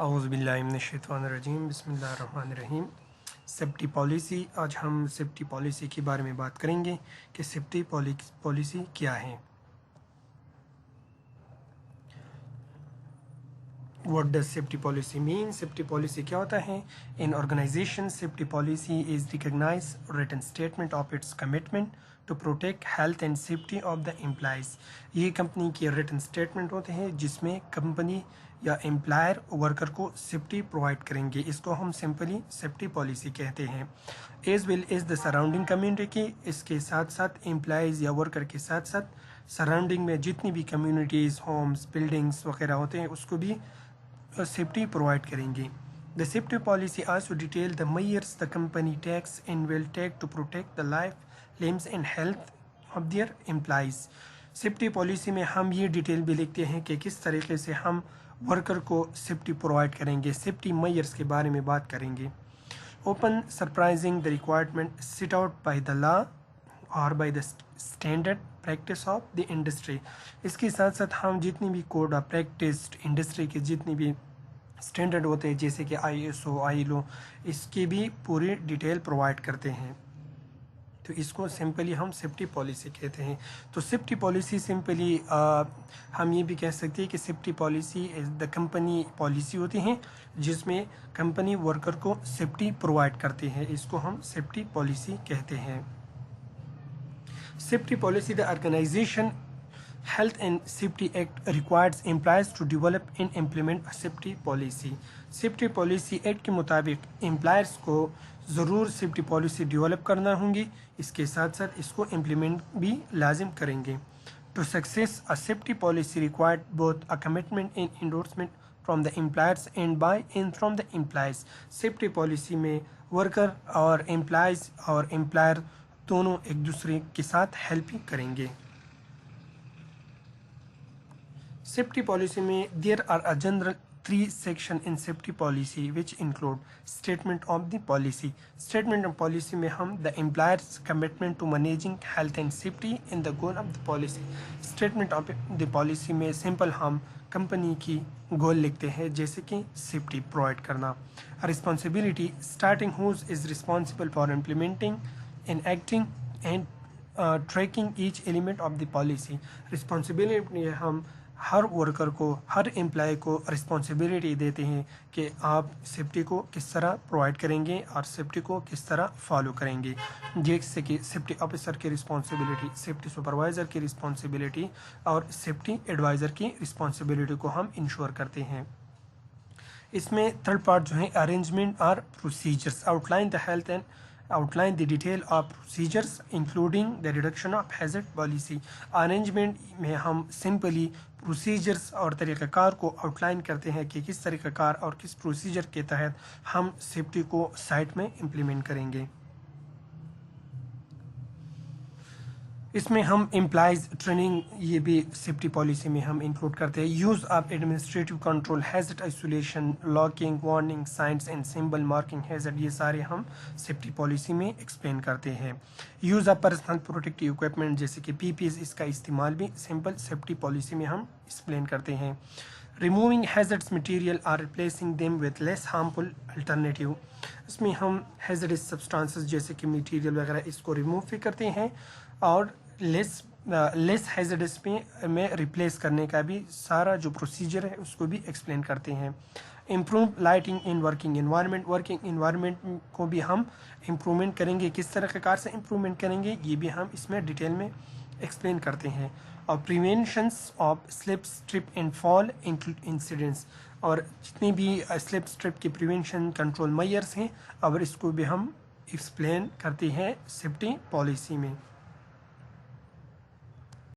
اعوذ باللہ من الشیطان الرجیم بسم اللہ الرحمن الرحیم۔ سیفٹی پالیسی، آج ہم سیفٹی پالیسی کے بارے میں بات کریں گے کہ سیفٹی پالیسی کیا ہے۔ What does safety policy mean؟ Safety policy کیا ہوتا ہے؟ In organization, safety policy is recognized written statement of its commitment to protect health and safety of the employees۔ یہ کمپنی کی ریٹن اسٹیٹمنٹ ہوتے ہیں جس میں کمپنی یا امپلائر ورکر کو سیفٹی پرووائڈ کریں گے، اس کو ہم سمپلی سیفٹی پالیسی کہتے ہیں۔ As well as the surrounding community کی، اس کے ساتھ ساتھ امپلائیز یا ورکر کے ساتھ ساتھ سراؤنڈنگ میں جتنی بھی کمیونٹیز، ہومز، بلڈنگس وغیرہ ہوتے ہیں اس کو بھی سیفٹی پرووائڈ کریں گے۔ The safety policy also detail the measures the company takes and will take to protect the life, limbs and health of their employees۔ Safety policy میں ہم یہ ڈیٹیل بھی لکھتے ہیں کہ کس طریقے سے ہم ورکر کو سیفٹی پرووائڈ کریں گے، سیفٹی میئرس کے بارے میں بات کریں گے۔ Open surprising the requirement set out by the law or by the standard practice of the industry۔ اس کے ساتھ ساتھ ہم جتنی بھی کوڈ آف پریکٹس انڈسٹری کے جتنی بھی اسٹینڈرڈ ہوتے ہیں جیسے کہ ISO، ILO، اس کی بھی پوری ڈیٹیل پرووائڈ کرتے ہیں، تو اس کو سمپلی ہم سیفٹی پالیسی کہتے ہیں۔ تو سیفٹی پالیسی سمپلی ہم یہ بھی کہہ سکتے ہیں کہ safety policy the company policy ہوتی ہیں جس میں کمپنی ورکر کو سیفٹی پرووائڈ کرتے ہیں، اس کو ہم سیفٹی پالیسی کہتے ہیں۔ Safety policy the organisation Health and Safety Act requires employees to develop and implement a safety policy۔ Safety policy act کے مطابق امپلائرس کو ضرور سیفٹی پالیسی ڈیولپ کرنا ہوں گی، اس کے ساتھ ساتھ اس کو امپلیمنٹ بھی لازم کریں گے۔ To success a safety policy required both a commitment and endorsement from the employers and from the employees۔ Safety policy میں ورکر اور امپلائز اور امپلائر دونوں ایک دوسرے کے ساتھ ہیلپ کریں گے۔ سیفٹی پالیسی میں there are a general 3 section in safety policy which include statement of the policy۔ statement of policy میں ہم the employer's commitment to managing health and safety and the goal of the policy۔ statement of the policy میں simple ہم company کی گول لکھتے ہیں جیسے کہ safety provide کرنا۔ responsibility starting whose is responsible for implementing and acting and tracking each element of the policy۔ responsibility ہم ہر worker کو، ہر امپلائی کو رسپانسبلٹی دیتے ہیں کہ آپ سیفٹی کو کس طرح پرووائڈ کریں گے اور سیفٹی کو کس طرح فالو کریں گے، جیسے کہ سیفٹی آفیسر کی رسپانسبلٹی، سیفٹی سپروائزر کی رسپانسبلٹی اور سیفٹی ایڈوائزر کی رسپانسبلٹی کو ہم انشور کرتے ہیں۔ اس میں تھرڈ پارٹ جو ہے ارینجمنٹ اور procedures outline the detail of procedures including the reduction of hazard policy۔ Arrangement میں ہم سمپلی پروسیجرس اور طریقہ کار کو آؤٹ لائن کرتے ہیں کہ کس طریقہ کار اور کس پروسیجر کے تحت ہم سیفٹی کو سائٹ میں امپلیمنٹ کریں گے۔ اس میں ہم امپلائیز ٹریننگ یہ بھی سیفٹی پالیسی میں ہم انکلوڈ کرتے ہیں۔ Use of administrative control, hazard isolation, locking, warning signs and symbol marking hazard, یہ سارے ہم سیفٹی پالیسی میں ایکسپلین کرتے ہیں۔ Use of personal protective equipment جیسے کہ PPEs، اس کا استعمال بھی سمپل سیفٹی پالیسی میں ہم ایکسپلین کرتے ہیں۔ ریموونگ ہیزرڈس مٹیریل اور replacing them with less harmful alternative, اس میں ہم ہیزرڈس سبسٹانسز جیسے کہ مٹیریل وغیرہ اس کو ریموو بھی کرتے ہیں اور لیس ہیزرڈس میں ریپلیس کرنے کا بھی سارا جو پروسیجر ہے اس کو بھی ایکسپلین کرتے ہیں۔ Improve lighting in working environment, working environment کو بھی ہم امپرومنٹ کریں گے، کس طرح کار سے امپرومنٹ کریں گے یہ بھی ہم اس میں ڈیٹیل میں ایکسپلین کرتے ہیں۔ اور preventions of slip, trip and fall incidents, اور جتنی بھی سلپ اسٹرپ کی پریونشن کنٹرول میئرس ہیں اور اس کو بھی ہم ایکسپلین کرتے ہیں سیفٹی پالیسی میں۔